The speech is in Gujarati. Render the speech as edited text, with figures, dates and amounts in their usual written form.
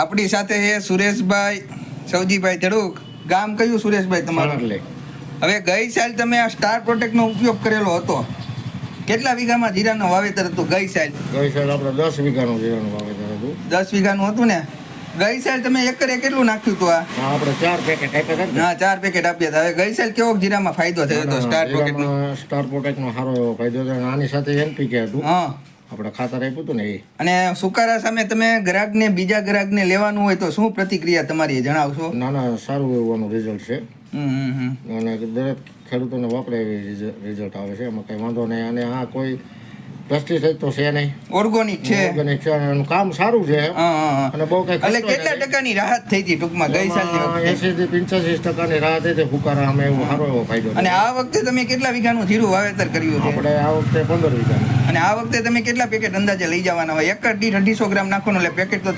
આપણી સાથે છે સુરેશભાઈ સવજીભાઈ ધડુક. ગામ કયું સુરેશભાઈ તમારું? હવે ગઈ સાલ તમે આ સ્ટાર પ્રોટેક્ટનો ઉપયોગ કરેલો હતો. કેટલા વીઘામાં જીરાનું વાવેતર હતું ગઈ સાલ? ગઈ સાલ આપણે 10 વીઘાનું જીરાનું વાવેતર હતું. 10 વીઘાનું હતું ને? ગઈ સાલ તમે એકરે કેટલું નાખ્યું હતું? આપણે 4 પેકેટ આપ્યા હતા. હા, 4 પેકેટ આપ્યા હતા. હવે ગઈ સાલ કેવો જીરામાં ફાયદો થયો હતો સ્ટાર પ્રોટેક્ટનો? સ્ટાર પ્રોટેક્ટનો સારો એવો ફાયદો થયો. આની સાથે એનપીકે હતું. હા, આપણે ખાતર આપ્યું હતું ને એ. અને સુકારા સામે તમે ગ્રાહકને બીજા ગ્રાહકને લેવાનું હોય તો શું પ્રતિક્રિયા તમારી જણાવશો? ના, સારું એવું આનું રિઝલ્ટ છે. અને દરેક ખેડૂતોને વાપરે એવી રિઝલ્ટ આવે છે. એમાં કંઈ વાંધો નહીં. અને આ કોઈ પેસ્ટિસાઇડ તો છે નહીં, ઓર્ગોનિક છે. ઓર્ગેનિક છે. એનું કામ સારું છે. અને બહુ કઈ એટલે કેટલા ટકાની રાહત થઈ હતી ટૂંકમાં ગઈ સાલની વખતે? 80 થી 85% રાહત હતી ફુકારા અમે. એવું સારો એવો ફાયદો. અને આ વખતે તમે કેટલા વીઘાનું જીરું વાવેતર કર્યું છે? આપણે આ વખતે 15 વીઘાનું. અને આ વખતે તમે કેટલા પેકેટ અંદાજે લઈ જવાના હોય? એકર દીઠ 250 ગ્રામ નાખવાનું એટલે પેકેટ તો